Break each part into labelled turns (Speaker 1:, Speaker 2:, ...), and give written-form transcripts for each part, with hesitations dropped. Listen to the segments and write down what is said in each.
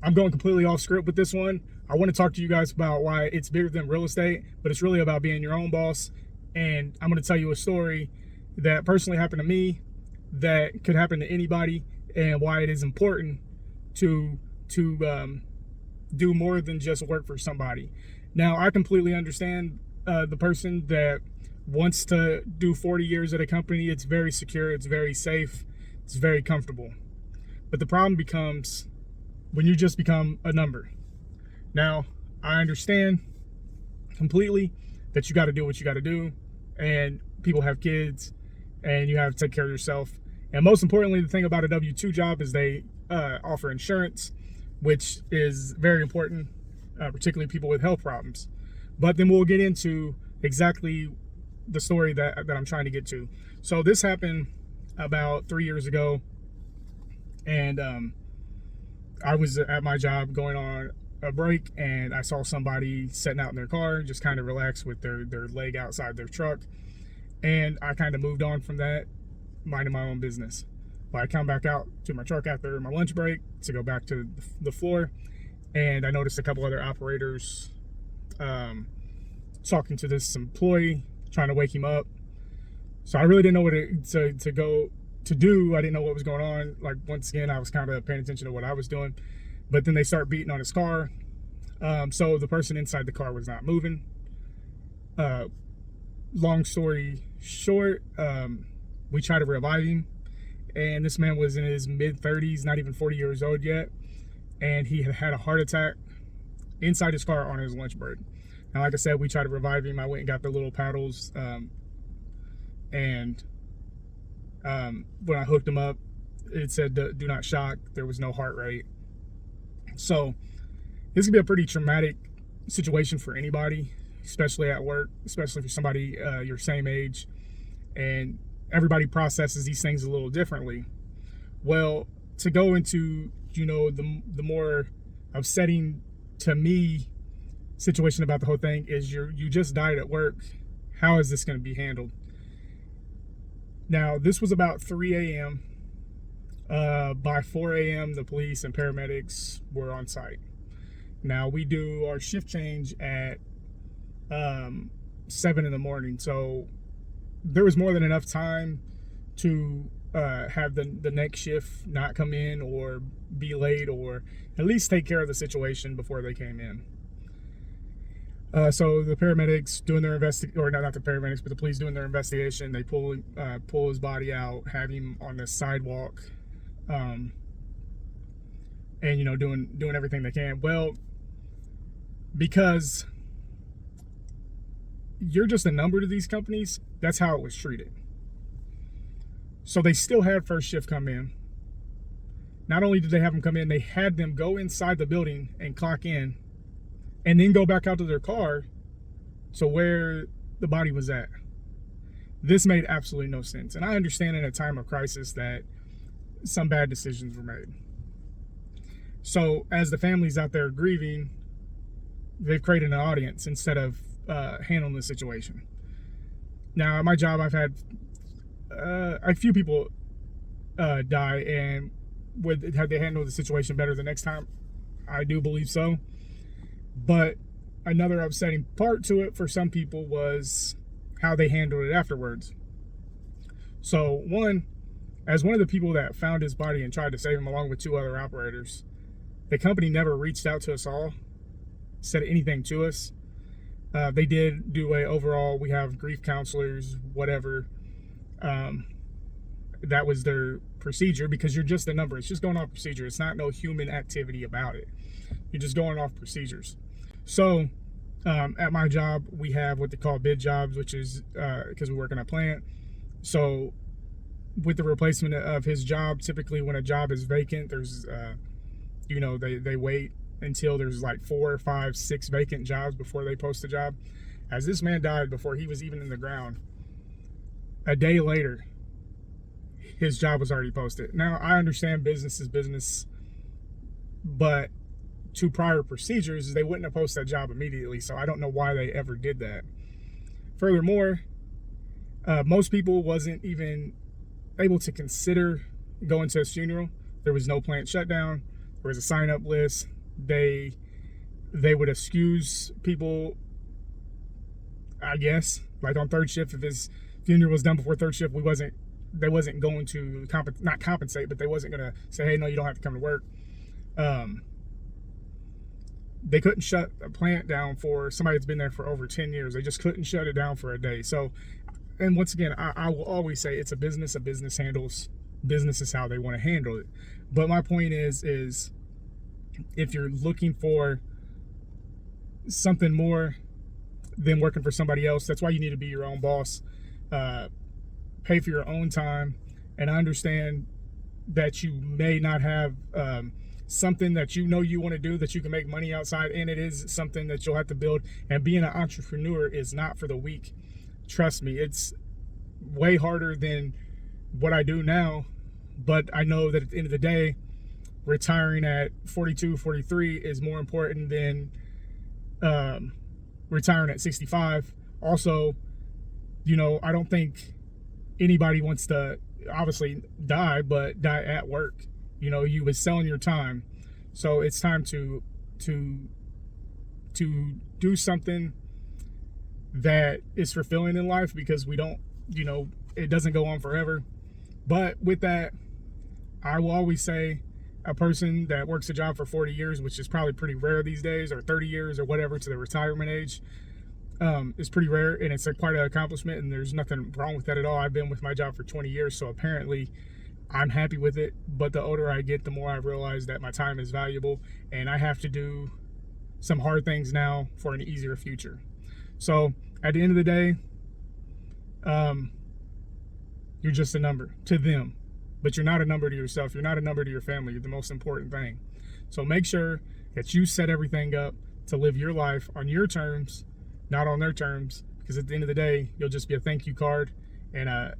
Speaker 1: I'm going completely off script with this one. I want to talk to you guys about why it's bigger than real estate, but it's really about being your own boss. And I'm going to tell you a story that personally happened to me that could happen to anybody, and why it is important to do more than just work for somebody. Now, I completely understand the person that wants to do 40 years at a company. It's very secure, it's very safe, it's very comfortable. But the problem becomes when you just become a number. Now, I understand completely that you got to do what you got to do, and people have kids, and you have to take care of yourself. And most importantly, the thing about a W-2 job is they offer insurance, which is very important, particularly people with health problems. But then we'll get into exactly the story that I'm trying to get to. So this happened about 3 years ago, and I was at my job going on a break, and I saw somebody sitting out in their car, just kind of relaxed with their leg outside their truck. And I kind of moved on from that, minding my own business. But I come back out to my truck after my lunch break to go back to the floor, and I noticed a couple other operators talking to this employee, trying to wake him up. So I really didn't know what to go to do. I didn't know what was going on. Like, once again, I was kind of paying attention to what I was doing. But then they start beating on his car. So the person inside the car was not moving. Long story short, we tried to revive him. And this man was in his mid-30s, not even 40 years old yet. And he had a heart attack inside his car on his lunch break. Now, like I said, we tried to revive him. I went and got the little paddles. And when I hooked him up, it said do not shock. There was no heart rate. So this could be a pretty traumatic situation for anybody, especially at work, especially for somebody your same age. And everybody processes these things a little differently. Well, to go into, the more upsetting to me situation about the whole thing is you just died at work. How is this going to be handled? Now, this was about 3 a.m. By 4 a.m., the police and paramedics were on site. Now, we do our shift change at 7 in the morning. So there was more than enough time to have the next shift not come in or be late, or at least take care of the situation before they came in. So the paramedics doing their or not the paramedics, but the police doing their investigation. They pull his body out, have him on the sidewalk, and doing everything they can. Well, because you're just a number to these companies, that's how it was treated. So they still had first shift come in. Not only did they have them come in, they had them go inside the building and clock in, and then go back out to their car to where the body was at. This made absolutely no sense. And I understand in a time of crisis that some bad decisions were made. So as the families out there grieving, they've created an audience instead of handling the situation. Now, at my job, I've had a few people die, and had they handled the situation better the next time? I do believe so. But another upsetting part to it for some people was how they handled it afterwards. So as one of the people that found his body and tried to save him along with 2 other operators, the company never reached out to us all, said anything to us. They did do overall, we have grief counselors, whatever. That was their procedure, because you're just a number. It's just going off procedure. It's not no human activity about it. You're just going off procedures. So at my job, we have what they call bid jobs, which is because we work in a plant. So with the replacement of his job, typically when a job is vacant, there's, they wait until there's like 4, 5, 6 vacant jobs before they post a job. As this man died before he was even in the ground, a day later, his job was already posted. Now, I understand business is business, but to prior procedures, they wouldn't have posted that job immediately. So I don't know why they ever did that. Furthermore, most people wasn't even able to consider going to his funeral. There was no plant shutdown. was a sign up list. They would excuse people, I guess, like on third shift. If his funeral was done before third shift, they wasn't going to not compensate, but they wasn't going to say, hey, no, you don't have to come to work. They couldn't shut a plant down for somebody that's been there for over 10 years. They just couldn't shut it down for a day. So, and once again, I will always say it's a business. A business handles business is how they want to handle it. But my point is if you're looking for something more than working for somebody else, that's why you need to be your own boss. Pay for your own time. And I understand that you may not have something that you know you want to do that you can make money outside, and it is something that you'll have to build. And being an entrepreneur is not for the weak. Trust me, it's way harder than what I do now, but I know that at the end of the day, retiring at 42, 43 is more important than retiring at 65. Also, you know, I don't think anybody wants to obviously die, but die at work. You know, you was selling your time. So it's time to do something that is fulfilling in life, because we don't, you know, it doesn't go on forever. But with that, I will always say a person that works a job for 40 years, which is probably pretty rare these days, or 30 years or whatever to the retirement age, is pretty rare, and it's quite an accomplishment, and there's nothing wrong with that at all. I've been with my job for 20 years, so apparently I'm happy with it. But the older I get, the more I realize that my time is valuable, and I have to do some hard things now for an easier future. So at the end of the day, you're just a number to them, but you're not a number to yourself. You're not a number to your family. You're the most important thing. So make sure that you set everything up to live your life on your terms, not on their terms, because at the end of the day, you'll just be a thank you card and a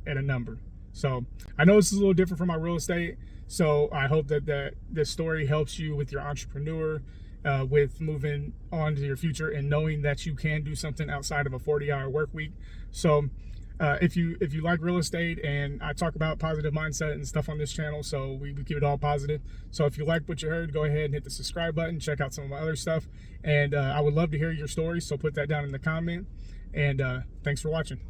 Speaker 1: number. So I know this is a little different from my real estate. So I hope that this story helps you with your entrepreneur, with moving on to your future and knowing that you can do something outside of a 40-hour work week. So if you like real estate, and I talk about positive mindset and stuff on this channel, so we keep it all positive. So if you like what you heard, go ahead and hit the subscribe button, check out some of my other stuff, and I would love to hear your stories, so put that down in the comment. And thanks for watching.